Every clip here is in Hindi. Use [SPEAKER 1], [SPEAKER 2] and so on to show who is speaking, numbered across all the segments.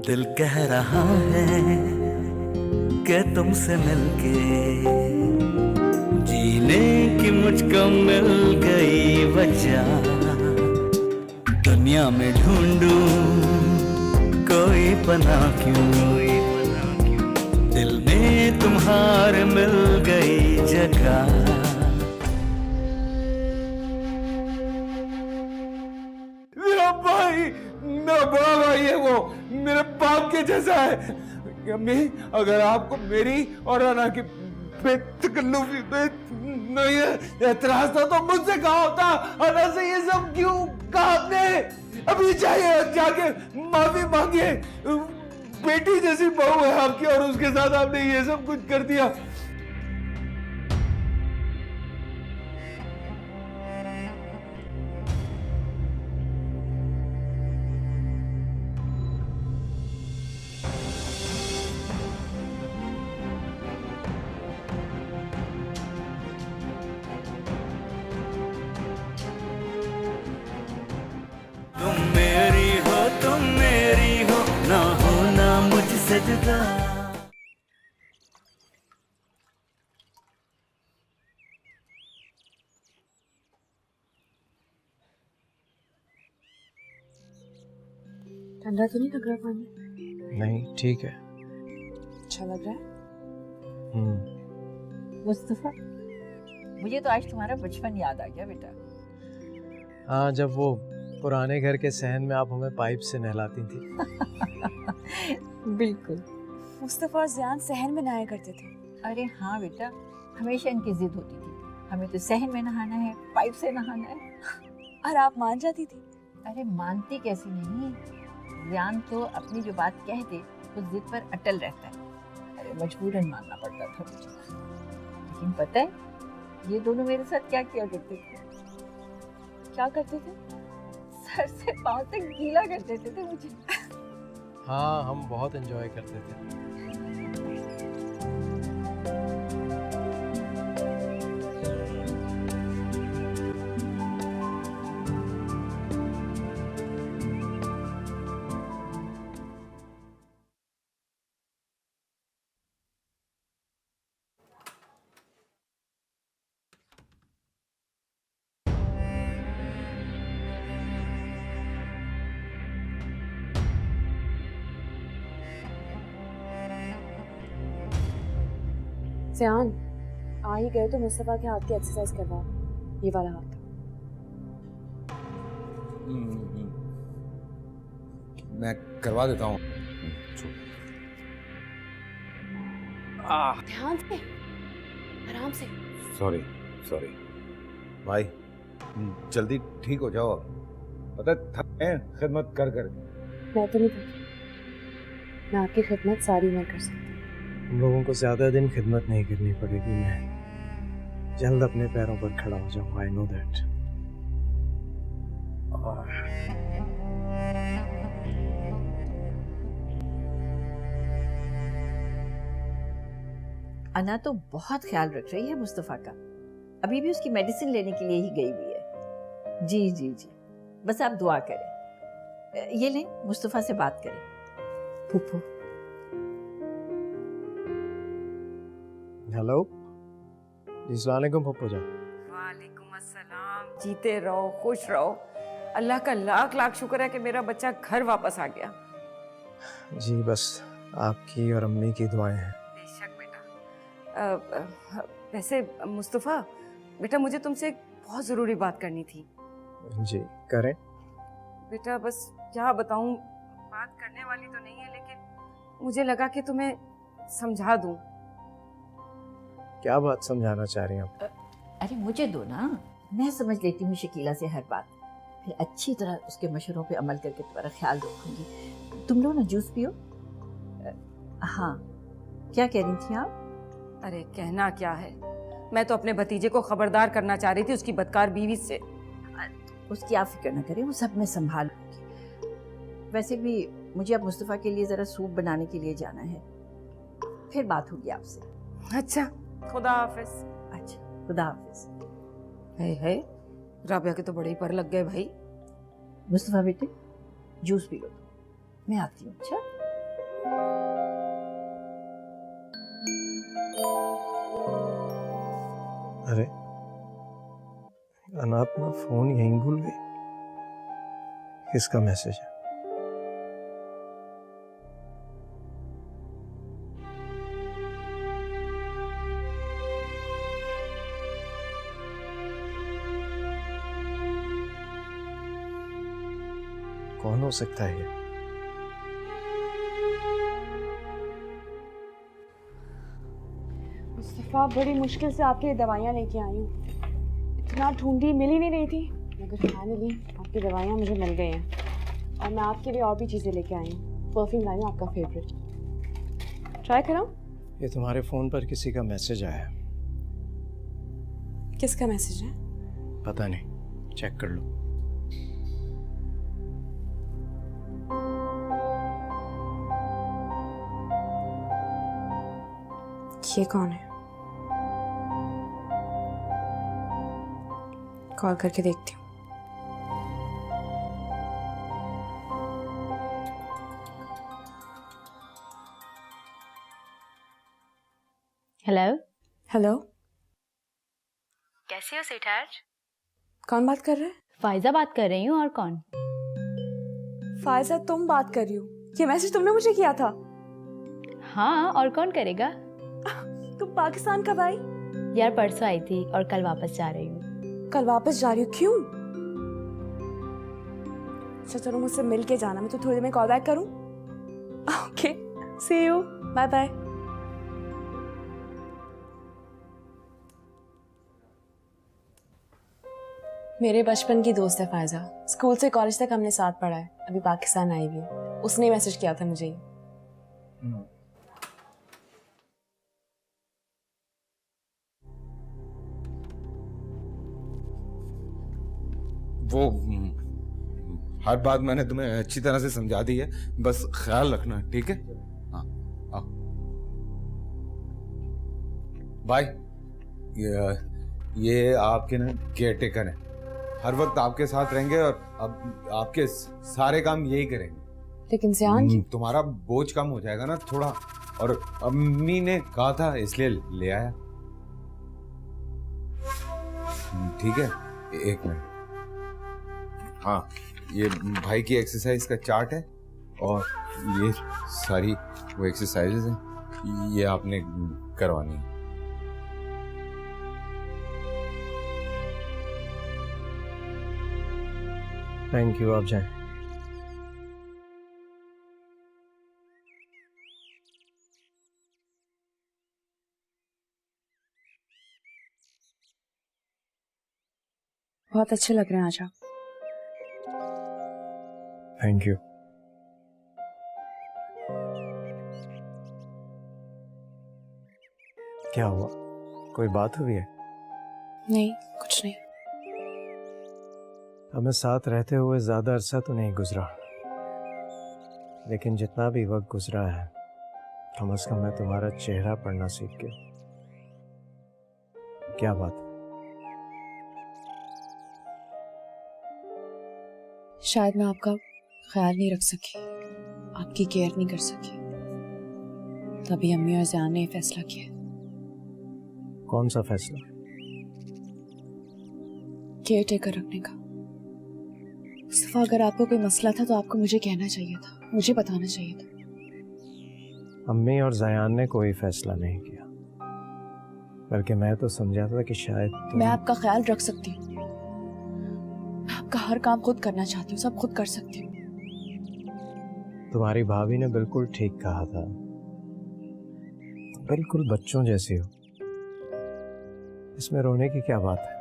[SPEAKER 1] दिल कह रहा है कि तुमसे मिलके जीने की मुझको मिल गई वजह। दुनिया में ढूंढूं कोई पनाह क्यों, दिल में तुम्हारे मिल गई जगह।
[SPEAKER 2] मेरा भाई, मेरा बड़ा भाई है, वो मेरे बाप के जैसा है। अम्मी, अगर आपको मेरी और अना की बेतकल्लुफी पे नहीं है एतराज था तो मुझसे कहा होता। अना से ये सब क्यों कहा आपने? अभी चाहिए जाके माफी मांगिए। बेटी जैसी बहू है आपकी और उसके साथ आपने ये सब कुछ कर दिया।
[SPEAKER 1] तुम मेरी हो ना होना मुझसे जुदा।
[SPEAKER 3] ठंडा तो नहीं लग रहा पानी?
[SPEAKER 4] नहीं, ठीक है।
[SPEAKER 3] अच्छा लग रहा है।
[SPEAKER 5] मुस्तफा, मुझे तो आज तुम्हारा बचपन याद आ गया बेटा।
[SPEAKER 4] हाँ, जब वो पुराने घर के सहन में आप हमें पाइप से नहलाती थी।
[SPEAKER 5] बिल्कुल।
[SPEAKER 3] मुस्तफा और ज़ियान सहन में नहाया करते थे।
[SPEAKER 5] अरे हाँ बेटा, हमेशा इनकी जिद होती थी, हमें तो सहन में नहाना है, पाइप से नहाना है।
[SPEAKER 3] और आप मान जाती थी?
[SPEAKER 5] अरे मानती कैसी नहीं, ज्ञान तो अपनी जो बात कह दे उस जिद पर अटल रहता है। अरे मजबूरन मानना पड़ता था मुझे। लेकिन पता है ये दोनों मेरे साथ क्या किया करते थे?
[SPEAKER 3] क्या करते थे?
[SPEAKER 5] सर से पांव तक गीला कर देते थे मुझे।
[SPEAKER 4] हाँ, हम बहुत एंजॉय करते थे।
[SPEAKER 3] ज़ियान, आ ही गए तो मुस्तफा के हाथ की एक्सरसाइज करवाओ। ये वाला हाथ।
[SPEAKER 2] मैं करवा देता हूँ।
[SPEAKER 3] ध्यान से, आराम से।
[SPEAKER 2] सॉरी सॉरी भाई, जल्दी ठीक हो जाओ। पता है थक गए खिदमत कर कर।
[SPEAKER 3] मैं तो नहीं थकी, मैं आपकी खिदमत सारी उम्र कर सकती हूँ।
[SPEAKER 4] हम लोगों को ज्यादा दिन खिदमत नहीं करनी पड़ेगी। मैं जल्द अपने पैरों पर खड़ा हो जाऊंगा। I know that.
[SPEAKER 5] अना तो बहुत ख्याल रख रही है मुस्तफा का, अभी भी उसकी मेडिसिन लेने के लिए ही गई हुई है। जी जी जी, बस आप दुआ करें। ये लें, मुस्तफा से बात करें। फूफू।
[SPEAKER 4] हेलो जी, अस्सलाम वालेकुम पप्पू जान।
[SPEAKER 6] वालेकुम अस्सलाम। जीते रहो, खुश रहो। अल्लाह का लाख लाख शुक्र है कि मेरा बच्चा घर वापस आ गया।
[SPEAKER 4] जी, बस आपकी और अम्मी की दुआएं हैं।
[SPEAKER 6] बेशक बेटा। वैसे मुस्तफ़ा बेटा, मुझे तुमसे एक बहुत ज़रूरी बात करनी थी।
[SPEAKER 4] जी करें।
[SPEAKER 6] बेटा बस क्या बताऊं, बात करने वाली तो नहीं है लेकिन मुझे लगा कि तुम्हें समझा दूं।
[SPEAKER 4] क्या बात समझाना चाह रही हैं आप?
[SPEAKER 5] अरे मुझे दो ना, मैं समझ लेती हूँ शकीला से हर बात, फिर अच्छी तरह उसके मशवरों पे अमल करके तुम्हारा ख्याल रखूंगी। तुम लोग ना जूस पियो। हाँ, क्या कह रही थी आप?
[SPEAKER 6] अरे कहना क्या है, मैं तो अपने भतीजे को खबरदार करना चाह रही थी उसकी बदकार बीवी से।
[SPEAKER 5] उसकी आप फिक्र न करें, वो सब मैं संभाल लूंगी। वैसे भी मुझे अब मुस्तफ़ा के लिए ज़रा सूप बनाने के लिए जाना है, फिर बात होगी आपसे।
[SPEAKER 6] अच्छा, खुदा हाफिज।
[SPEAKER 5] अच्छा, खुदा हाफिज।
[SPEAKER 6] है राबिया के तो बड़े ही पर लग गए भाई।
[SPEAKER 5] मुस्तफ़ा बेटे, जूस पी लो, मैं आती हूँ। अच्छा
[SPEAKER 4] अरे अना अपना फोन यहीं भूल गई। किसका मैसेज है? कौन हो सकता है ये?
[SPEAKER 3] मुस्तफ़ा, बड़ी मुश्किल से आपके लिए दवाइयाँ लेके आई हूँ। इतना ढूंढी, मिल ही नहीं रही थी, मगर फाइनली आपकी दवाइयाँ मुझे मिल गई हैं। और मैं आपके लिए और भी चीज़ें लेके आई हूँ। परफ्यूम लाई हूँ, आपका फेवरेट। ट्राई कराऊँ?
[SPEAKER 4] ये तुम्हारे फोन पर किसी का मैसेज आया है।
[SPEAKER 3] किसका मैसेज है?
[SPEAKER 4] पता नहीं, चेक कर लो।
[SPEAKER 3] ये कौन है? कॉल करके देखती हूँ।
[SPEAKER 7] हेलो।
[SPEAKER 3] हेलो,
[SPEAKER 7] कैसे हो स्वीटहार्ट?
[SPEAKER 3] कौन बात कर रहा है?
[SPEAKER 7] फाइजा बात कर रही हूँ, और कौन?
[SPEAKER 3] फायजा, तुम बात कर रही हो? ये मैसेज तुमने मुझे किया था?
[SPEAKER 7] हाँ, और कौन करेगा?
[SPEAKER 3] तुम पाकिस्तान कब आई?
[SPEAKER 7] यार परसों आई थी और कल वापस जा रही हूँ।
[SPEAKER 3] कल वापस जा रही हो? क्यों? अच्छा चलो, मुझसे मिल के जाना। मैं तो थोड़ी देर में कॉल बैक करूँ। Okay, see you, bye bye. मेरे बचपन की दोस्त है फायजा। स्कूल से कॉलेज तक हमने साथ पढ़ा है। अभी पाकिस्तान आई हुई है। उसने मैसेज किया था मुझे।
[SPEAKER 2] वो हर बात मैंने तुम्हें अच्छी तरह से समझा दी है, बस ख्याल रखना, ठीक है? हाँ, आओ। बाय। ये आपके ना केयर टेकर हैं, हर वक्त आपके साथ रहेंगे और अब आपके सारे काम यही करेंगे।
[SPEAKER 3] लेकिन ज़ियान जी,
[SPEAKER 2] तुम्हारा बोझ कम हो जाएगा ना थोड़ा, और अम्मी ने कहा था इसलिए ले आया। ठीक है, एक मिनट। हाँ, ये भाई की एक्सरसाइज का चार्ट है और ये सारी वो एक्सरसाइजेज हैं, ये आपने करवानी है।
[SPEAKER 4] थैंक यू, आप जाएं।
[SPEAKER 3] बहुत अच्छे लग रहे हैं आज आप।
[SPEAKER 4] Thank you. क्या हुआ? कोई बात हुई है?
[SPEAKER 3] नहीं, कुछ नहीं।
[SPEAKER 4] हमें साथ रहते हुए ज्यादा अरसा तो नहीं गुजरा, लेकिन जितना भी वक्त गुजरा है, कम से कम मैं तुम्हारा चेहरा पढ़ना सीख गया। क्या बात?
[SPEAKER 3] शायद मैं आपका ख्याल नहीं रख सकी, आपकी केयर नहीं कर सकी, तभी अम्मी और ज़ियान ने फैसला किया।
[SPEAKER 4] कौन सा फैसला?
[SPEAKER 3] केयर टेकर रखने का। मुस्तफा, अगर आपको कोई मसला था तो आपको मुझे कहना चाहिए था, मुझे बताना चाहिए था।
[SPEAKER 4] अम्मी और ज़यान ने कोई फैसला नहीं किया, बल्कि मैं तो समझा था कि शायद
[SPEAKER 3] मैं आपका ख्याल रख सकती हूँ, मैं आपका हर काम खुद करना चाहती हूँ, सब खुद कर सकती हूँ।
[SPEAKER 4] तुम्हारी भाभी ने बिल्कुल ठीक कहा था, बिल्कुल बच्चों जैसी हो। इसमें रोने की क्या बात है?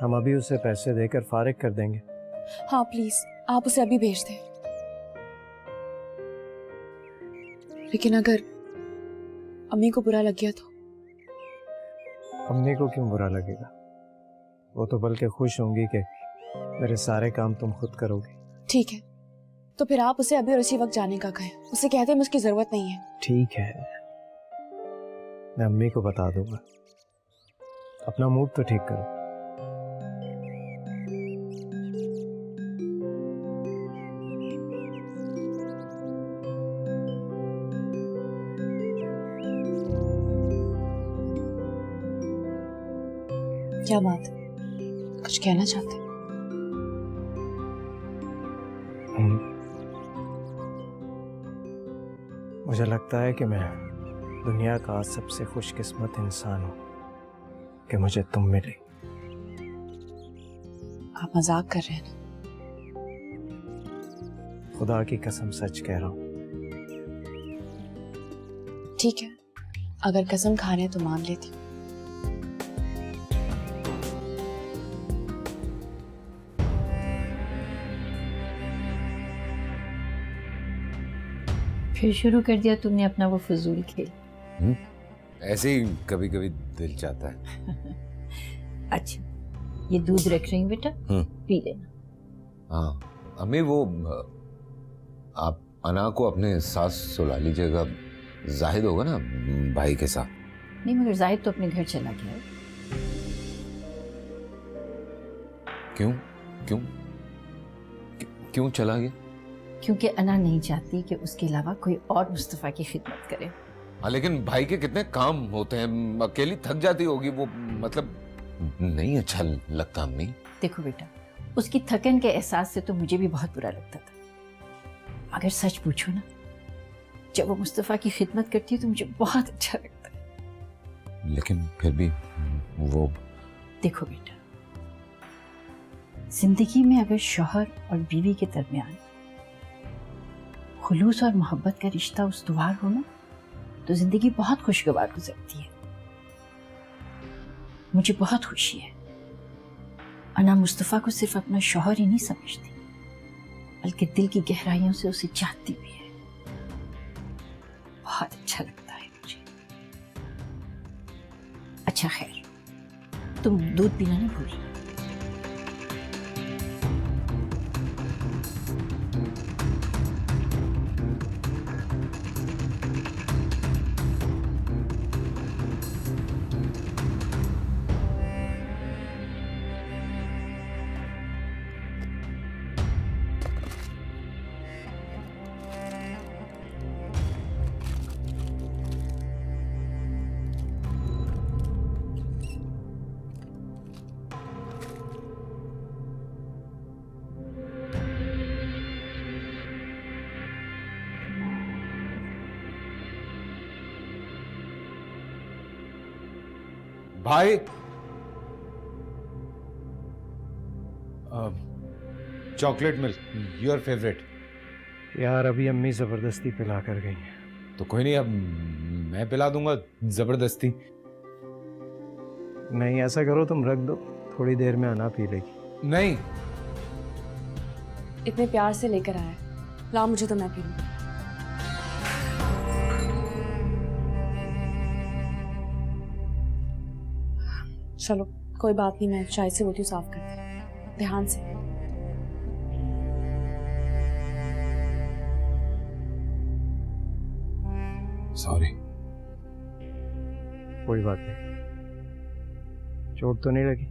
[SPEAKER 4] हम अभी उसे पैसे देकर फारिग कर देंगे।
[SPEAKER 3] हाँ प्लीज, आप उसे अभी भेज दें। लेकिन अगर अम्मी को बुरा लग गया तो?
[SPEAKER 4] अम्मी को क्यों बुरा लगेगा? वो तो बल्कि खुश होंगी कि मेरे सारे काम तुम खुद करोगे।
[SPEAKER 3] ठीक है, तो फिर आप उसे अभी और उसी वक्त जाने का कहें, उसे कहते हैं मुझकी जरूरत नहीं है।
[SPEAKER 4] ठीक है, मैं अम्मी को बता दूंगा। अपना मूड तो ठीक करो।
[SPEAKER 3] क्या बात है, कुछ कहना चाहते हैं?
[SPEAKER 4] मुझे लगता है कि मैं दुनिया का सबसे खुशकिस्मत इंसान हूँ कि मुझे तुम मिली।
[SPEAKER 3] आप मजाक कर रहे हैं ना?
[SPEAKER 4] खुदा की कसम सच कह रहा हूँ।
[SPEAKER 3] ठीक है, अगर कसम खाने तो मान लेती हूँ।
[SPEAKER 5] फिर शुरू कर दिया तुमने अपना वो फजूल खेल।
[SPEAKER 2] ऐसे ही कभी कभी दिल चाहता है।
[SPEAKER 5] अच्छा, ये दूध रख रही हूँ बेटा, पी लेना।
[SPEAKER 2] हाँ अम्मी, वो आप अना को अपने साथ सुला लीजिएगा। जाहिद होगा ना भाई के साथ।
[SPEAKER 5] नहीं, मगर जाहिद तो अपने घर चला गया है।
[SPEAKER 2] क्यों क्यों क्यों चला गया?
[SPEAKER 5] क्योंकि अना नहीं चाहती कि उसके अलावा कोई और मुस्तफ़ा की खिदमत करे।
[SPEAKER 2] हाँ, लेकिन भाई के कितने काम होते हैं, अकेली थक जाती होगी वो, मतलब नहीं अच्छा लगता अम्मी।
[SPEAKER 5] देखो बेटा, उसकी थकन के एहसास से तो मुझे भी बहुत बुरा लगता था, मगर सच पूछो ना, जब वो मुस्तफ़ा की खिदमत करती है तो मुझे बहुत अच्छा लगता है।
[SPEAKER 2] लेकिन फिर भी वो,
[SPEAKER 5] देखो बेटा, जिंदगी में अगर शौहर और बीवी के दरमियान खुलूस और मोहब्बत का रिश्ता उस्तवार हो ना, तो जिंदगी बहुत खुशगवार गुजरती है। मुझे बहुत खुशी है अना मुस्तफ़ा को सिर्फ अपना शौहर ही नहीं समझती, बल्कि दिल की गहराइयों से उसे चाहती भी है। बहुत अच्छा लगता है मुझे। अच्छा खैर, तुम दूध पीना नहीं भूलना।
[SPEAKER 2] भाई चॉकलेट मिल्क, योर फेवरेट।
[SPEAKER 4] यार अभी अम्मी जबरदस्ती पिला कर गई हैं।
[SPEAKER 2] तो कोई नहीं, अब मैं पिला दूंगा जबरदस्ती।
[SPEAKER 4] नहीं, ऐसा करो तुम रख दो, थोड़ी देर में अना पी लेगी।
[SPEAKER 2] नहीं,
[SPEAKER 3] इतने प्यार से लेकर आया है, लाओ मुझे तो मैं पी लूं। चलो कोई बात नहीं, मैं चाय से रोटी साफ कर दी, ध्यान से।
[SPEAKER 2] सॉरी।
[SPEAKER 4] कोई बात नहीं, चोट तो नहीं लगी?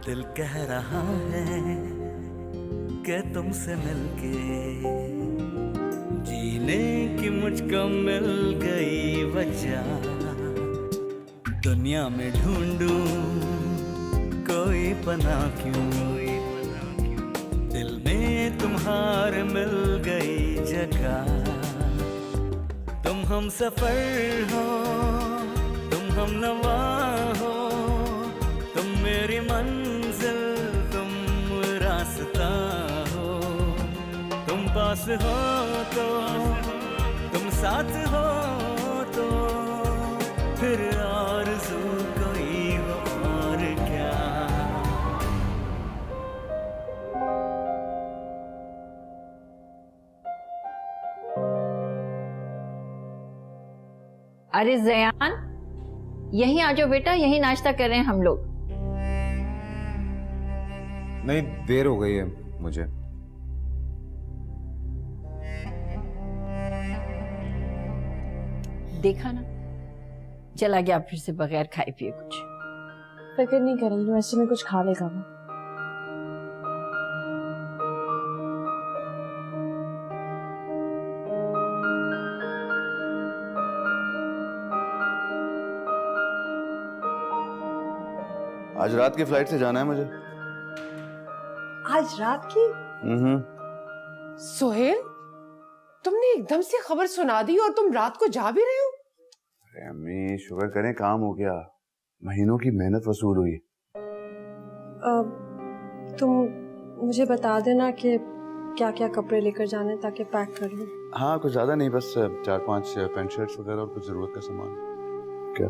[SPEAKER 1] दिल कह रहा है कि तुमसे मिलके जीने की मुझको मिल गई वजह। दुनिया में ढूंढूं कोई पना क्यों, दिल में तुम्हारे मिल गई जगह। तुम हम सफर हो, तुम हम नवा हो, तुम मेरी मंजिल, तुम रास्ता हो। तुम पास हो तो, तुम साथ हो तो फिर आरज़ू
[SPEAKER 5] अरे जयान, यहीं आ जाओ बेटा, यहीं नाश्ता कर रहे हैं हम लोग।
[SPEAKER 2] नहीं, देर हो गई है मुझे।
[SPEAKER 5] देखा ना, चला गया फिर से बगैर खाए पिए कुछ।
[SPEAKER 3] फिक्र नहीं करें, यूनिवर्सिटी में कुछ खा लेगा वो।
[SPEAKER 8] आज रात की फ्लाइट से जाना है मुझे।
[SPEAKER 6] आज रात की? सोहेल, तुमने एकदम से खबर सुना दी और तुम रात को जा भी रहे हो?
[SPEAKER 8] अरे अम्मी, शुक्र करें काम हो गया, महीनों की मेहनत वसूल हुई।
[SPEAKER 9] तुम मुझे बता देना कि क्या क्या कपड़े लेकर जाने ताकि पैक कर लूं।
[SPEAKER 8] हाँ, कुछ ज्यादा नहीं, बस 4-5 पैंट शर्ट्स वगैरह और कुछ जरूरत का सामान। क्या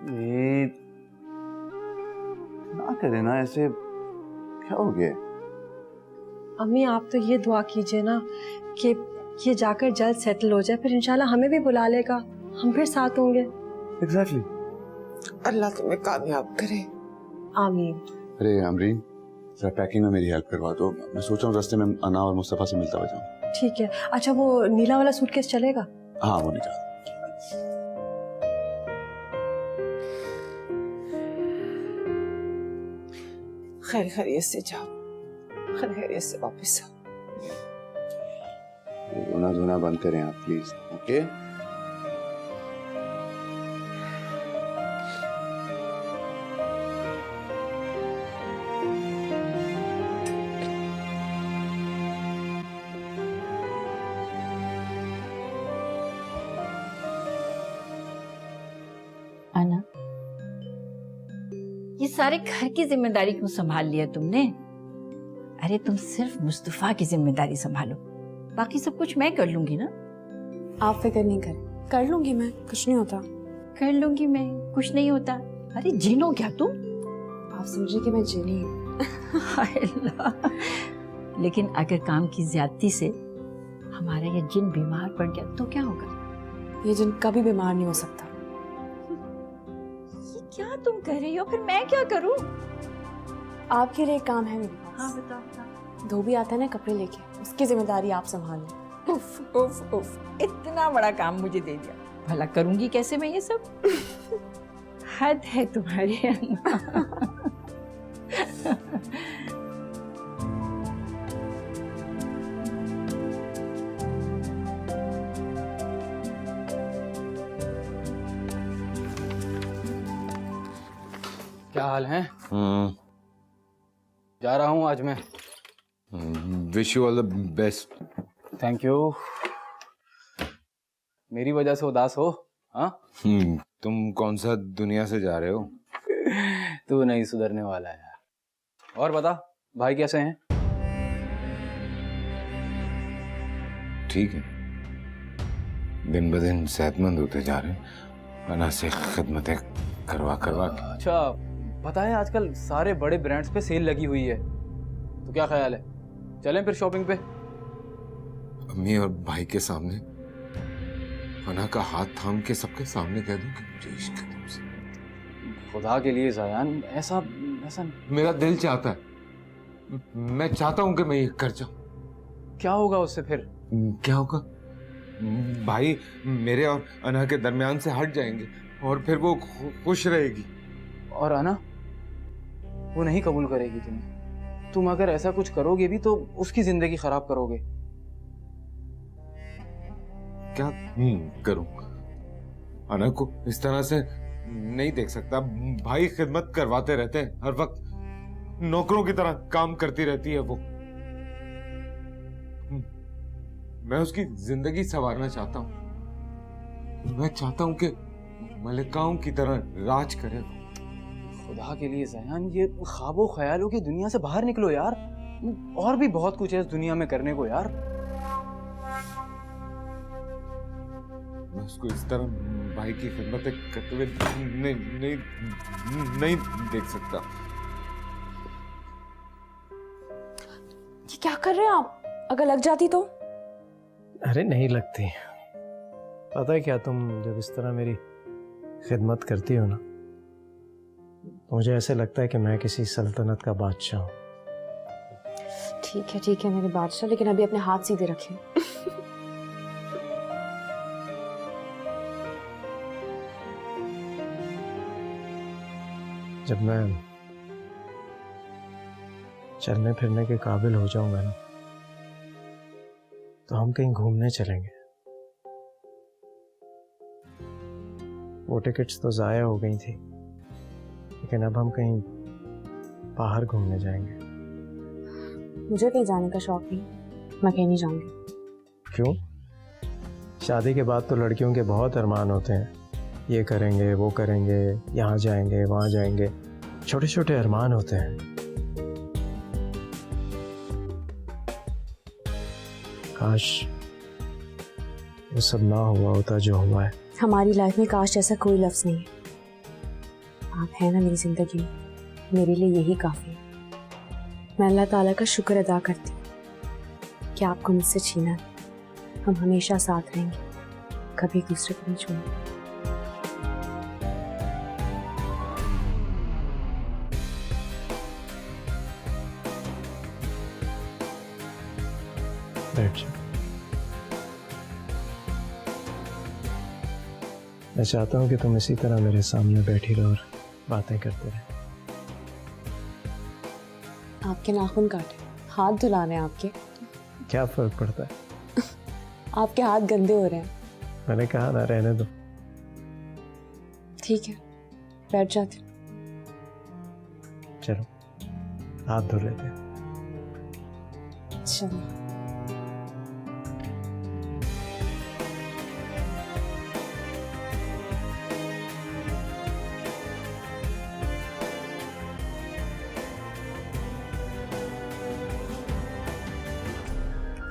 [SPEAKER 8] अम्मी, ना करे ना ऐसे, क्या हो गया?
[SPEAKER 9] अम्मी आप तो ये दुआ कीजिए ना कि ये जाकर जल्द सेटल हो जाए, फिर इंशाल्लाह हमें भी बुला लेगा, हम फिर साथ होंगे।
[SPEAKER 8] एग्जैक्टली।
[SPEAKER 6] अल्लाह तुम्हें कामयाब करे।
[SPEAKER 9] आमीन।
[SPEAKER 8] अरे अमरीन, जरा पैकिंग में मेरी हेल्प करवा दो। मैं सोच रहा हूँ रास्ते में अना और मुस्तफा से मिलता हुआ जाऊँ।
[SPEAKER 9] ठीक है। अच्छा वो नीला वाला सूटकेस चलेगा?
[SPEAKER 8] हाँ, वो निकाल।
[SPEAKER 6] खैर खैरियत से जाओ, खैर खैरियत से वापस आओ।
[SPEAKER 8] रोना धोना बंद करें आप प्लीज, ओके?
[SPEAKER 5] आना, ये सारे घर की जिम्मेदारी क्यों संभाल लिया तुमने? अरे तुम सिर्फ मुस्तफा की जिम्मेदारी संभालो, बाकी सब कुछ मैं कर लूंगी ना।
[SPEAKER 3] आप फिक्र नहीं करें, कर लूंगी मैं, कुछ नहीं होता।
[SPEAKER 5] कर लूंगी मैं, कुछ नहीं होता। अरे जीनो क्या तुम?
[SPEAKER 3] आप समझे कि मैं जीनी हूँ।
[SPEAKER 5] हाय अल्लाह। लेकिन अगर काम की ज्यादती से हमारा ये जिन बीमार पड़ गया तो क्या होगा?
[SPEAKER 3] ये जिन कभी बीमार नहीं हो सकता।
[SPEAKER 5] ये क्या तुम कर रही हो? फिर मैं क्या करूं?
[SPEAKER 3] आपके लिए एक काम है मेरे पास।
[SPEAKER 5] हाँ बताओ।
[SPEAKER 3] धोबी आता है ना कपड़े लेके, उसकी जिम्मेदारी आप संभालें।
[SPEAKER 5] उफ उफ उफ, इतना बड़ा काम मुझे दे दिया, भला करूंगी कैसे मैं ये सब? हद है तुम्हारे अंदर।
[SPEAKER 10] क्या हाल है? जा रहा हूँ आज मैं।
[SPEAKER 2] Wish you all the best.
[SPEAKER 10] Thank you. मेरी वजह से उदास हो? हाँ,
[SPEAKER 2] तुम कौन सा दुनिया से जा रहे हो?
[SPEAKER 10] तू नहीं सुधरने वाला है यार। और बता, भाई कैसे हैं?
[SPEAKER 2] ठीक है, दिन ब दिन सेहतमंद होते जा रहे हैं, अना से खिदमतें करवा करवा के।
[SPEAKER 10] अच्छा, पता है आजकल सारे बड़े ब्रांड्स पे सेल लगी हुई है, तो क्या ख्याल है, चलें फिर शॉपिंग पे?
[SPEAKER 2] अम्मी और भाई के सामने अना का हाथ थाम के सबके सामने कह दूं कि मुझे इश्क है तुमसे।
[SPEAKER 10] खुदा के लिए ज़यान, ऐसा ऐसा
[SPEAKER 2] मेरा दिल चाहता है, मैं चाहता हूं कि मैं ये कर जाऊं।
[SPEAKER 10] क्या होगा उससे फिर?
[SPEAKER 2] क्या होगा? भाई मेरे और अना के दरमियान से हट जाएंगे और फिर वो खुश रहेगी।
[SPEAKER 10] और अना, वो नहीं कबूल करेगी तुम्हें। तुम अगर ऐसा कुछ करोगे भी तो उसकी जिंदगी खराब करोगे।
[SPEAKER 2] क्या करूं? अना को इस तरह से नहीं देख सकता। भाई खिदमत करवाते रहते हैं, हर वक्त नौकरों की तरह काम करती रहती है वो। मैं उसकी जिंदगी संवारना चाहता हूं। मैं चाहता हूं कि मलिकाओं की तरह राज करे।
[SPEAKER 10] खुदा के लिए ज़यान, ये ख्वाबों ख्यालों की दुनिया से बाहर निकलो यार। और भी बहुत कुछ है इस दुनिया में करने को यार।
[SPEAKER 2] मैं उसको इस तरह भाई की खिदमत करते हुए नहीं देख सकता।
[SPEAKER 3] ये क्या कर रहे हैं आप? अगर लग जाती तो?
[SPEAKER 4] अरे नहीं लगती, पता है क्या, तुम जब इस तरह मेरी खिदमत करती हो ना, तो मुझे ऐसे लगता है कि मैं किसी सल्तनत का बादशाह हूँ।
[SPEAKER 3] ठीक है मेरे बादशाह, लेकिन अभी अपने हाथ सीधे रखें।
[SPEAKER 4] जब मैं चलने फिरने के काबिल हो जाऊंगा ना, तो हम कहीं घूमने चलेंगे। वो टिकट्स तो जाया हो गई थी, लेकिन अब हम कहीं बाहर घूमने जाएंगे।
[SPEAKER 3] मुझे कहीं जाने का शौक नहीं, मैं कहीं नहीं जाऊंगी।
[SPEAKER 4] क्यों? शादी के बाद तो लड़कियों के बहुत अरमान होते हैं, ये करेंगे वो करेंगे, यहाँ जाएंगे वहाँ जाएंगे, छोटे छोटे अरमान होते हैं। काश वो सब ना हुआ होता जो हुआ है।
[SPEAKER 3] हमारी लाइफ में काश जैसा कोई लफ्ज नहीं है। आप हैं ना मेरी जिंदगी में, मेरे लिए यही काफी है। मैं अल्लाह ताला का शुक्र अदा करती हूँ कि आपको मुझसे छीना। हम हमेशा साथ रहेंगे, कभी एक दूसरे को नहीं छोड़ेंगे।
[SPEAKER 4] बैठ जाओ। मैं चाहता हूँ कि तुम इसी तरह मेरे सामने बैठी रहो और बातें करते रहे।
[SPEAKER 3] आपके नाखून काटे, हाथ धुलाने आपके।
[SPEAKER 4] क्या फर्क पड़ता है?
[SPEAKER 3] आपके हाथ गंदे हो रहे हैं।
[SPEAKER 4] मैंने कहा ना, रहने दो।
[SPEAKER 3] ठीक है, बैठ जाती हूँ।
[SPEAKER 4] चलो हाथ धो लेते हैं।
[SPEAKER 3] चलो।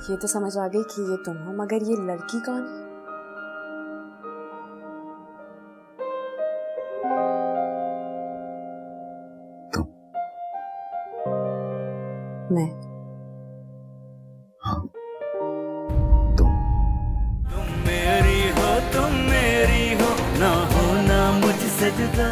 [SPEAKER 3] ये तो समझ आ गई कि ये तुम हो, मगर ये लड़की कौन है?
[SPEAKER 8] तुम।
[SPEAKER 3] मैं।
[SPEAKER 8] हाँ, तुम।
[SPEAKER 1] तुम मेरी हो ना होना मुझसे जुदा।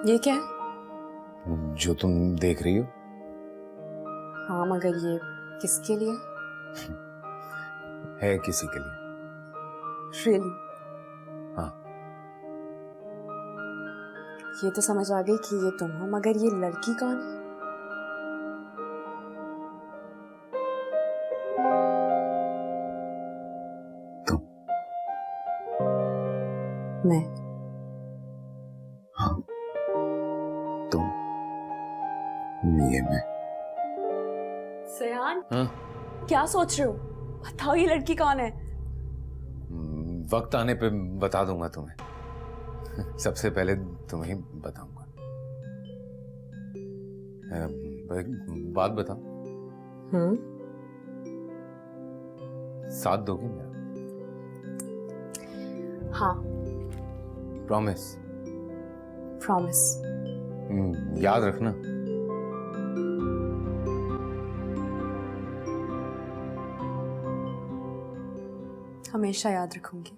[SPEAKER 3] ये क्या है?
[SPEAKER 8] जो तुम देख रही हो,
[SPEAKER 3] हाँ, मगर ये किसके लिए?
[SPEAKER 8] है किसी के लिए।
[SPEAKER 3] Really?
[SPEAKER 8] हाँ।
[SPEAKER 3] ये तो समझ आ गई कि ये तुम हो, मगर ये लड़की कौन है?
[SPEAKER 8] तुम।
[SPEAKER 3] मैं।
[SPEAKER 8] हाँ, तुम। ये मैं।
[SPEAKER 3] सयान,
[SPEAKER 10] हाँ?
[SPEAKER 3] क्या सोच रहे हो? बताओ ये लड़की कौन है?
[SPEAKER 8] वक्त आने पे बता दूंगा तुम्हें। सबसे पहले तुम्हें बताऊंगा। एक बात बताओ, साथ दोगे मेरा?
[SPEAKER 3] हाँ,
[SPEAKER 8] प्रॉमिस?
[SPEAKER 3] प्रॉमिस।
[SPEAKER 8] याद रखना।
[SPEAKER 3] हमेशा याद रखूंगी।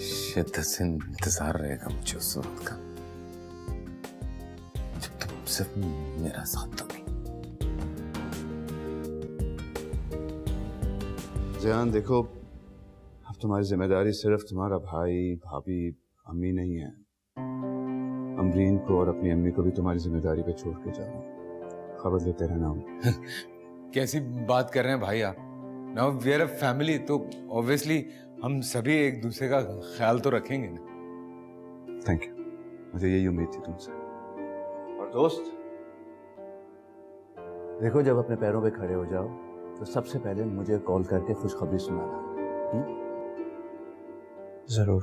[SPEAKER 8] शिद्दत से इंतजार रहेगा मुझे उस वक्त का जब तुम सिर्फ मेरा साथ दोगे। ज़यान देखो, अब तुम्हारी जिम्मेदारी सिर्फ तुम्हारा भाई भाभी अम्मी नहीं है। अमरीन को और अपनी अम्मी को भी तुम्हारी जिम्मेदारी पे छोड़ के जाओ। खबर लेते रहना हूँ।
[SPEAKER 2] कैसी बात कर रहे हैं भाई आप? Now we are a family, तो ऑब्वियसली हम सभी एक दूसरे का ख्याल तो रखेंगे ना।
[SPEAKER 8] थैंक यू, मुझे यही उम्मीद थी तुमसे। और दोस्त देखो, जब अपने पैरों पे खड़े हो जाओ तो सबसे पहले मुझे कॉल करके खुशखबरी सुनाना।
[SPEAKER 4] ज़रूर।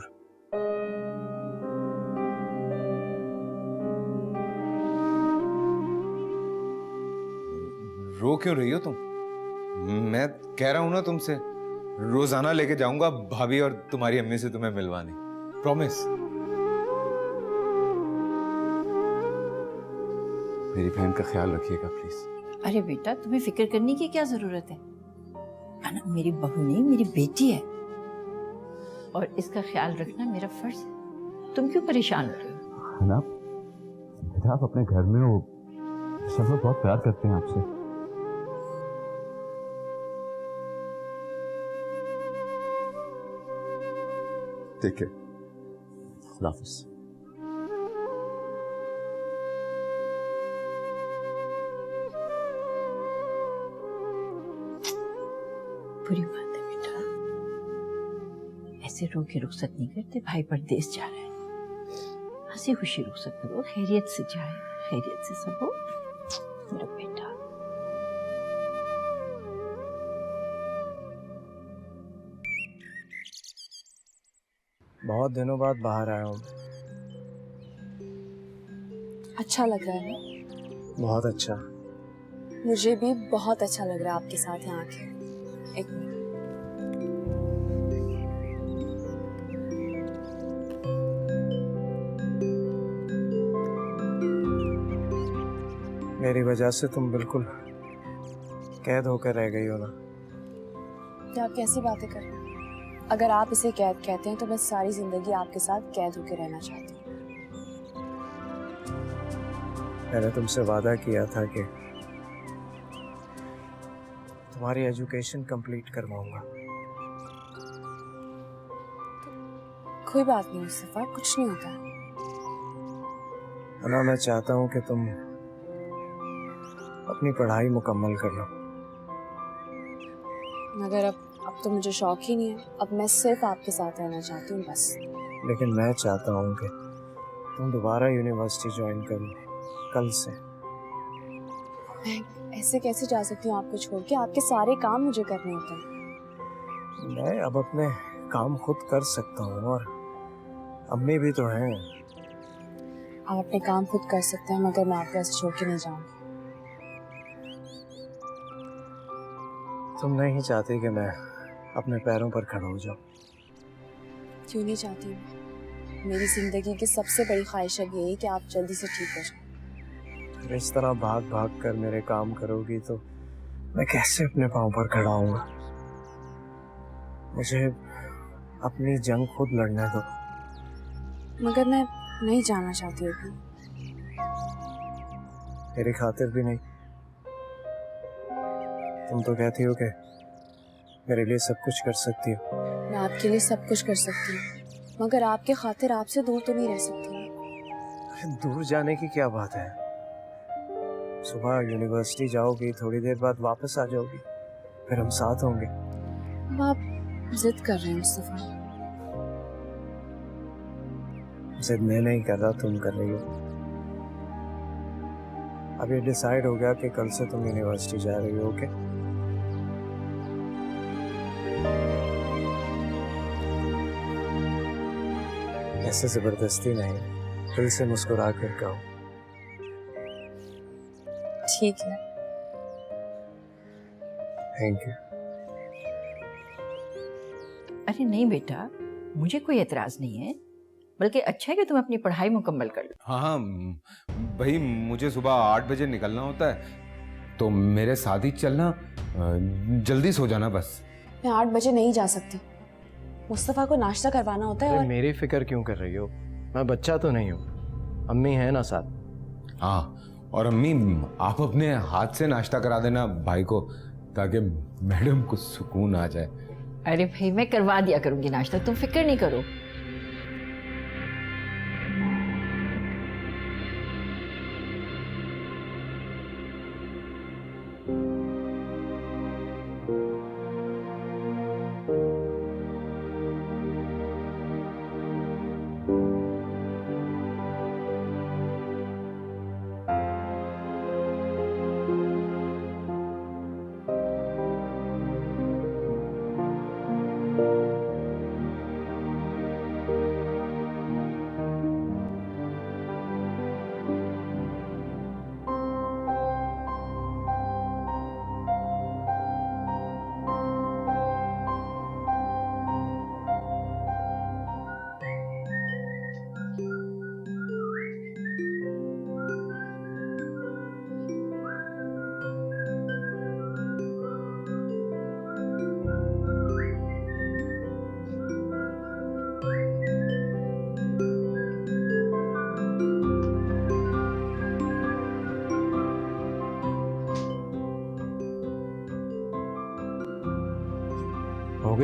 [SPEAKER 2] रो क्यों रही हो तुम? मैं कह रहा हूं ना तुमसे, रोजाना लेके जाऊंगा भाभी और तुम्हारी अम्मी से तुम्हें मिलवाने, प्रॉमिस।
[SPEAKER 8] मेरी बहन का ख्याल रखिएगा प्लीज।
[SPEAKER 5] अरे बेटा, तुम्हें फिक्र करने की क्या जरूरत है? अना मेरी बहू नहीं, मेरी बेटी है, और इसका ख्याल रखना मेरा फर्ज है। तुम क्यों परेशान हो रहे हो?
[SPEAKER 8] है ना बेटा, आप अपने घर में हो, सब लोग बहुत प्यार करते हैं आपसे। ठीक है, खुदा हाफिज़।
[SPEAKER 5] बुरी बात है बेटा, ऐसे रो के रुखसत नहीं करते। भाई परदेस जा रहा है, हंसी खुशी रुखसत करो, खैरियत से जाए, खैरियत से सब हो। मेरा बेटा
[SPEAKER 4] बहुत दिनों बाद बाहर आया हूँ।
[SPEAKER 3] अच्छा लग रहा है ना?
[SPEAKER 4] बहुत अच्छा।
[SPEAKER 3] मुझे भी बहुत अच्छा लग रहा है आपके साथ यहाँ आके। एक मिनट।
[SPEAKER 4] मेरी वजह से तुम बिल्कुल कैद होकर रह गई हो ना।
[SPEAKER 3] क्या आप कैसी बातें कर रहे हैं? अगर आप इसे कैद कहते हैं तो मैं सारी जिंदगी आपके साथ कैद होकर रहना चाहती हूँ।
[SPEAKER 4] मैंने तुमसे वादा किया था कि तुम्हारी एजुकेशन कंप्लीट करवाऊंगा।
[SPEAKER 3] कोई बात नहीं मुस्तफा, कुछ नहीं होता।
[SPEAKER 4] अना, मैं चाहता हूँ कि तुम अपनी पढ़ाई मुकम्मल कर लो।
[SPEAKER 3] मगर अब तो मुझे शौक ही नहीं है। अब मैं सिर्फ आपके साथ रहना चाहती हूँ बस।
[SPEAKER 4] लेकिन मैं चाहता हूँ कि तुम दोबारा यूनिवर्सिटी ज्वाइन करो कल से।
[SPEAKER 3] मैं ऐसे कैसे जा सकती हूँ आपको छोड़ के? आपके सारे काम मुझे करने होते हैं।
[SPEAKER 4] मैं अब अपने काम खुद कर सकता हूँ, और अम्मी भी तो हैं।
[SPEAKER 3] आप अपने काम खुद कर सकते हैं, मगर मैं आपको ऐसे छोड़ के नहीं जाऊँगी।
[SPEAKER 4] तुम नहीं चाहती कि मैं अपने पैरों पर खड़ा हो जाऊं?
[SPEAKER 3] क्यों नहीं चाहती मैं? मेरी जिंदगी की सबसे बड़ी ख्वाहिश है यही कि आप जल्दी से ठीक हो जाएं।
[SPEAKER 4] इस तरह भाग भाग कर मेरे काम करोगी तो मैं कैसे अपने पाँव पर खड़ा होऊंगा? मुझे अपनी जंग खुद लड़ने दो।
[SPEAKER 3] मगर मैं नहीं जाना चाहती अभी।
[SPEAKER 4] मेरी खातिर भी नहीं। तुम तो कहती हो कि मेरे लिए सब कुछ कर सकती हो।
[SPEAKER 3] मैं आपके लिए सब कुछ कर सकती हूँ, मगर आपके खातिर आपसे दूर तो नहीं रह सकती।
[SPEAKER 4] दूर जाने की क्या बात है? सुबह यूनिवर्सिटी जाओगी, थोड़ी देर बाद वापस आ जाओगी, फिर हम साथ होंगे।
[SPEAKER 3] अब आप जिद कर रहे हैं मुस्तफा।
[SPEAKER 4] जिद मैं नहीं कर रहा, तुम कर रही हो। अब ये डिसाइड हो गया कि कल से तुम यूनिवर्सिटी जा रही हो। ओके? ऐसे जबरदस्ती नहीं, दिल से मुस्कुरा कर कहो।
[SPEAKER 3] ठीक है।
[SPEAKER 4] Thank you.
[SPEAKER 5] अरे नहीं बेटा, मुझे कोई एतराज नहीं है, बल्कि अच्छा है कि तुम अपनी पढ़ाई मुकम्मल कर लो।
[SPEAKER 2] हाँ भाई, मुझे सुबह 8 बजे निकलना होता है, तो मेरे साथ ही चलना, जल्दी सो जाना बस।
[SPEAKER 3] मैं 8 बजे नहीं जा सकती। मुस्तफा को नाश्ता करवाना होता है।
[SPEAKER 4] अरे
[SPEAKER 3] और
[SPEAKER 4] मेरी फिक्र क्यों कर रही हो? मैं बच्चा तो नहीं हूँ, अम्मी है ना साथ।
[SPEAKER 2] हाँ, और अम्मी आप अपने हाथ से नाश्ता करा देना भाई को, ताकि मैडम को सुकून आ जाए।
[SPEAKER 5] अरे भाई, मैं करवा दिया करूंगी नाश्ता, तुम फिक्र नहीं करो।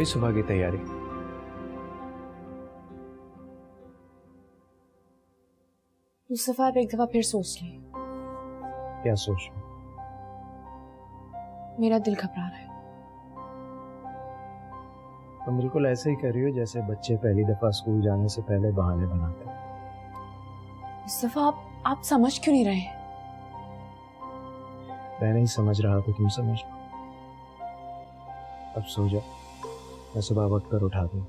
[SPEAKER 4] गई सुबह की तैयारी?
[SPEAKER 3] मुस्तफा, आप एक दफा फिर सोच लें।
[SPEAKER 4] क्या सोच?
[SPEAKER 3] मेरा दिल घबरा रहा है।
[SPEAKER 4] तुम बिल्कुल ऐसे ही कर रही हो जैसे बच्चे पहली दफा स्कूल जाने से पहले बहाने बनाते हैं।
[SPEAKER 3] मुस्तफा, आप समझ क्यों नहीं रहे?
[SPEAKER 4] मैं नहीं समझ रहा तो तुम समझ लो। अब सो जाओ, मैं सुबह वक्त पर उठा दूँ।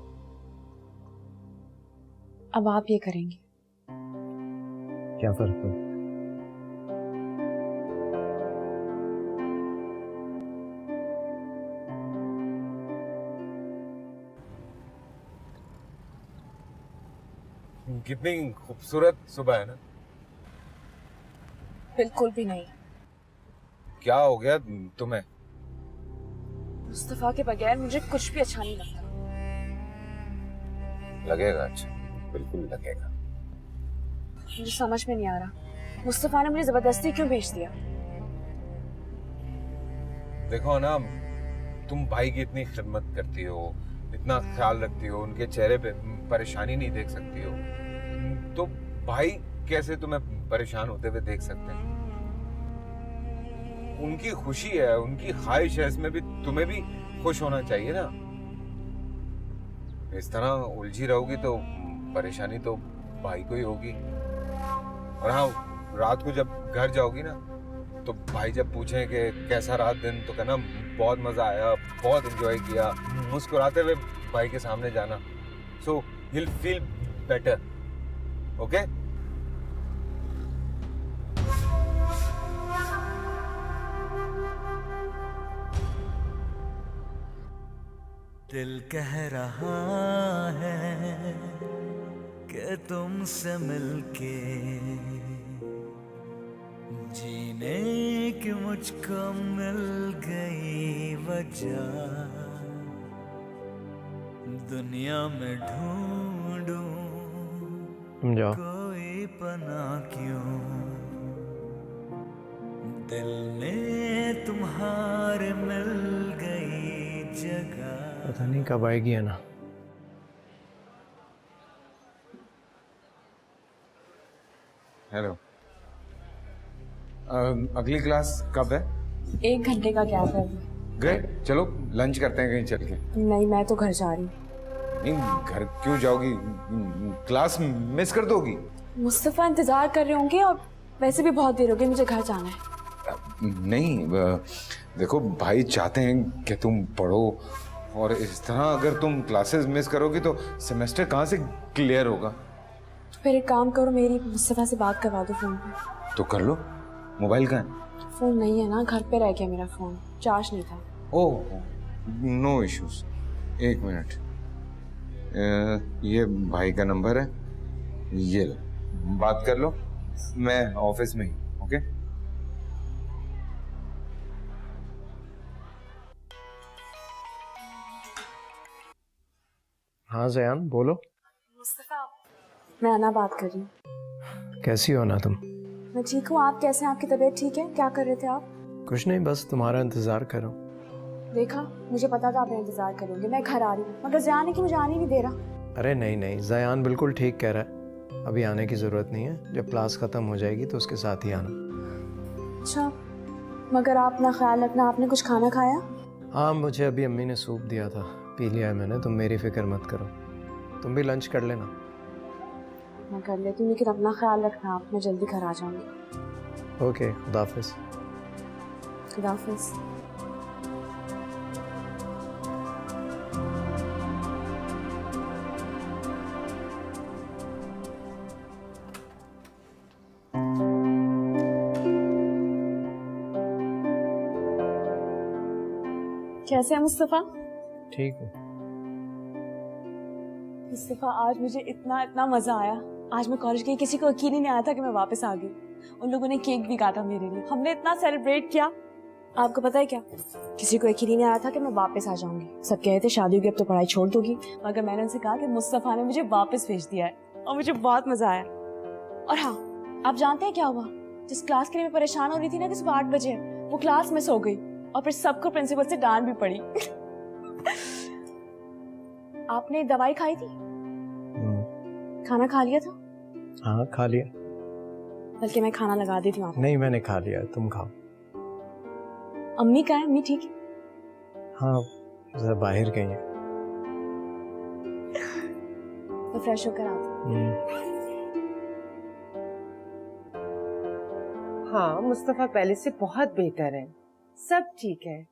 [SPEAKER 3] अब आप ये करेंगे?
[SPEAKER 4] क्या फर्क पड़ता?
[SPEAKER 2] कितनी खूबसूरत सुबह है ना।
[SPEAKER 3] बिल्कुल भी नहीं।
[SPEAKER 2] क्या हो गया तुम्हें?
[SPEAKER 3] मुस्तफा के बगैर मुझे कुछ भी अच्छा नहीं लगता।
[SPEAKER 2] लगेगा अच्छा, बिल्कुल लगेगा।
[SPEAKER 3] मुझे समझ में नहीं आ रहा, मुस्तफा ने मुझे जबरदस्ती क्यों भेज दिया?
[SPEAKER 2] देखो ना, तुम भाई की इतनी खिदमत करती हो, इतना ख्याल रखती हो, उनके चेहरे पे परेशानी नहीं देख सकती हो, तो भाई कैसे तुम्हें परेशान होते हुए देख सकते हैं? उनकी खुशी है, उनकी ख्वाहिश है, इसमें भी तुम्हें भी खुश होना चाहिए ना। इस तरह उलझी रहोगी तो परेशानी तो भाई को ही होगी। और हाँ, रात को जब घर जाओगी ना, तो भाई जब पूछें कि कैसा रहा दिन, तो कहना बहुत मजा आया, बहुत एंजॉय किया। मुस्कुराते हुए भाई के सामने जाना, सो he'll feel better, okay?
[SPEAKER 1] दिल कह रहा है कि तुमसे मिलके जीने की मुझको मिल गई वजह। दुनिया में ढूंढूं
[SPEAKER 4] तुम जाओ।
[SPEAKER 1] कोई पना क्यों, दिल में तुम्हारे मिल गई जगह।
[SPEAKER 4] पता नहीं कब आएगी है ना।
[SPEAKER 2] हेलो, अगली क्लास कब है?
[SPEAKER 3] 1 घंटे का गैप है।
[SPEAKER 2] ग्रेट, चलो लंच करते हैं कहीं चल के।
[SPEAKER 3] नहीं, मैं तो घर जा रही हूँ।
[SPEAKER 2] नहीं, घर क्यों जाओगी? क्लास मिस कर दोगी।
[SPEAKER 3] मुस्तफा इंतजार कर रहे होंगे और वैसे भी बहुत देर हो गई, मुझे घर जाना है।
[SPEAKER 2] नहीं, देखो भाई चाहते हैं कि तुम पढ़ो, और इस तरह अगर तुम क्लासेस मिस करोगी तो सेमेस्टर कहाँ से क्लियर होगा?
[SPEAKER 3] तो फिर एक काम करो, मेरी मुस्तफा से बात करवा दो फोन पे।
[SPEAKER 2] तो कर लो, मोबाइल कहाँ है?
[SPEAKER 3] फोन नहीं है ना, घर पे रह गया मेरा फोन, चार्ज नहीं था।
[SPEAKER 2] ओह, नो इश्यूज। 1 मिनट, ये भाई का नंबर है, ये लो, बात कर लो, मैं ऑफिस में ही। ओके?
[SPEAKER 4] हाँ जयान, बोलो।
[SPEAKER 3] मुस्तफा, मैं आना बात कर रही हूँ।
[SPEAKER 4] कैसी हो ना तुम?
[SPEAKER 3] मैं ठीक हूँ, आप कैसे हैं? आपकी तबीयत ठीक है? क्या कर रहे थे आप?
[SPEAKER 4] कुछ नहीं, बस तुम्हारा इंतजार करो।
[SPEAKER 3] देखा, मुझे पता था आप इंतजार करोगे। मैं घर आ रही हूँ, मगर जयान है कि मुझे आने नहीं दे रहा।
[SPEAKER 4] अरे नहीं नहीं, जयान बिल्कुल ठीक कह रहा है, अभी आने की ज़रूरत नहीं है। जब क्लास ख़त्म हो जाएगी तो उसके साथ ही आना।
[SPEAKER 3] अच्छा, मगर आप अपना ख्याल रखना। आपने कुछ खाना खाया?
[SPEAKER 4] हाँ, मुझे अभी अम्मी ने सूप दिया था, पी लिया है मैंने। तुम मेरी फिक्र मत करो, तुम भी लंच कर लेना।
[SPEAKER 3] मैं कर लेती हूँ, लेकिन अपना ख्याल रखना आप। मैं जल्दी घर आ जाऊँगी।
[SPEAKER 4] ओके, खुदा हाफिज़।
[SPEAKER 3] खुदा हाफिज़। कैसे है मुस्तफा?
[SPEAKER 4] ठीक हूँ।
[SPEAKER 3] मुस्तफा, आज मुझे इतना मजा आया। आज मैं कॉलेज गई, किसी को यकीन ही नहीं आया था कि मैं वापस आ गई। उन लोगों ने केक भी काटा मेरे लिए, हमने इतना सेलिब्रेट किया। आपको पता है क्या, किसी को यकीन ही नहीं आया था कि मैं वापस आ जाऊंगी। सब कह रहे थे शादी होगी अब तो पढ़ाई छोड़ दोगी, मगर मैंने उनसे कहा कि मुस्तफा ने मुझे वापस भेज दिया है और मुझे बहुत मजा आया। और हाँ, आप जानते हैं क्या हुआ? जिस क्लास के लिए मैं परेशान हो रही थी ना कि सुबह 8 बजे, वो क्लास मिस हो गई और फिर सबको प्रिंसिपल से डांट भी पड़ी। आपने दवाई खाई थी? खाना खा लिया था?
[SPEAKER 4] हाँ खा लिया।
[SPEAKER 3] बल्कि मैं खाना लगा देती हूँ आपको।
[SPEAKER 4] नहीं मैंने खा लिया, तुम खाओ।
[SPEAKER 3] अम्मी कहाँ है? अम्मी ठीक है?
[SPEAKER 4] हाँ जरा बाहर गई है।
[SPEAKER 3] तो फ्रेश होकर आते हैं।
[SPEAKER 11] हाँ मुस्तफा पहले से बहुत बेहतर है, सब ठीक है।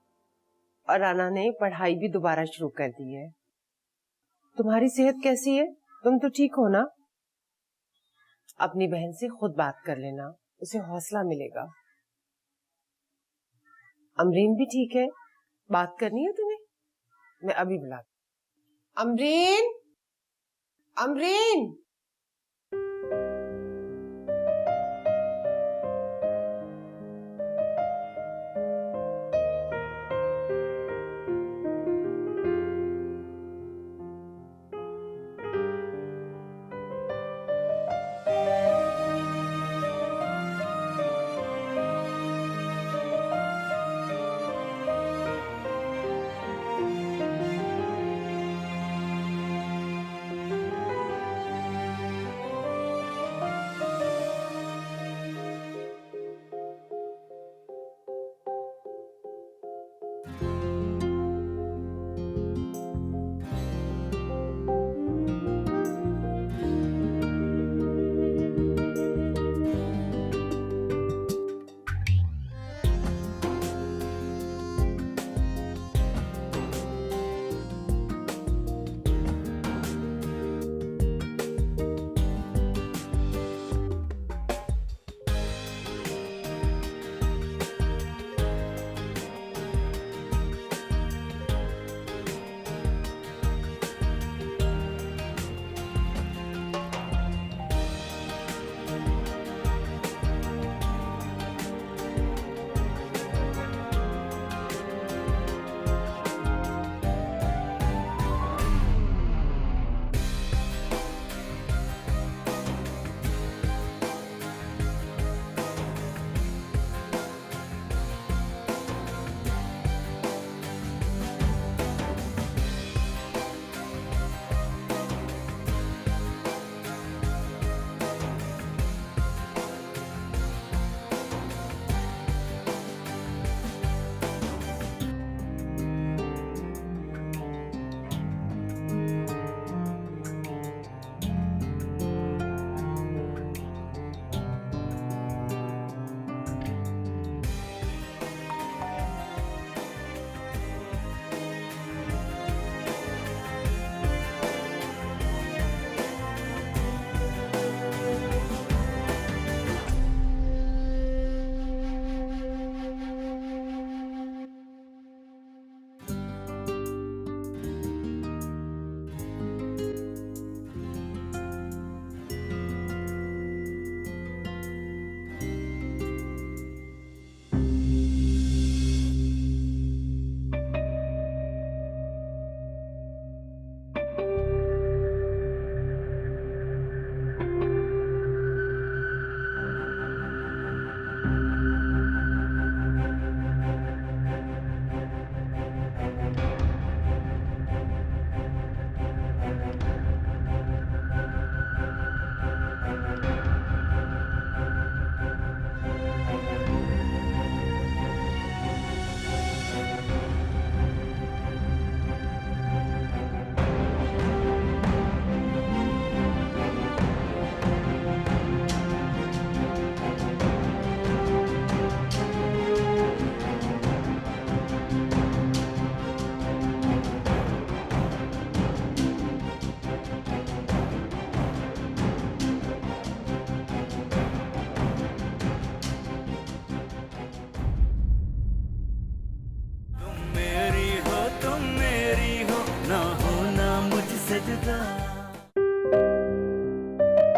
[SPEAKER 11] और राना ने पढ़ाई भी दोबारा शुरू कर दी है। तुम्हारी सेहत कैसी है? तुम तो ठीक हो ना? अपनी बहन से खुद बात कर लेना, उसे हौसला मिलेगा। अमरीन भी ठीक है, बात करनी है तुम्हें? मैं अभी बुलाती। अमरीन, अमरीन।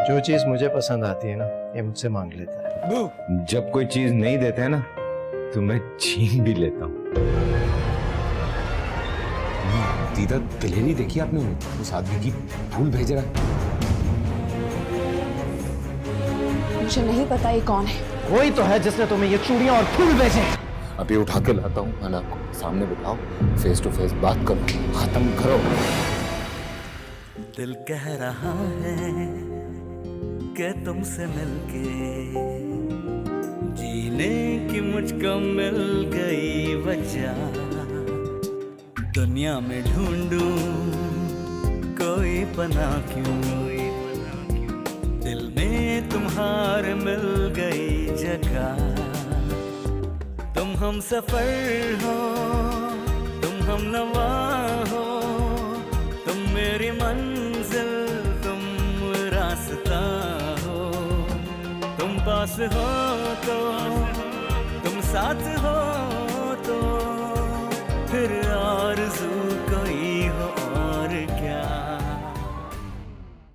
[SPEAKER 4] जो चीज मुझे पसंद आती है ना, ये मुझसे मांग लेता है।
[SPEAKER 2] जब कोई चीज नहीं देते है ना, तो मैं छीन भी लेता हूँ।
[SPEAKER 12] दीदा दिलेरी देखी आपने? उस आदमी की फूल भेज रहा है।
[SPEAKER 3] मुझे नहीं पता ये कौन है।
[SPEAKER 4] वही तो है जिसने तुम्हें ये चूड़ियां और फूल भेजे।
[SPEAKER 12] अभी उठा के लाता हूँ, अना को सामने बिठाओ, फेस टू फेस बात करो, खत्म करो।
[SPEAKER 1] दिल कह रहा है कि तुमसे मिलके जीने की मुझको मिल गई वजह। दुनिया में ढूंढूं कोई पना क्यों, दिल में तुम्हारे मिल गई जगह। तुम हम सफर हो, तुम हम नवा हो, तुम मेरी मंजिल, तुम रास्ता हो। तुम पास हो तो तुम साथ हो,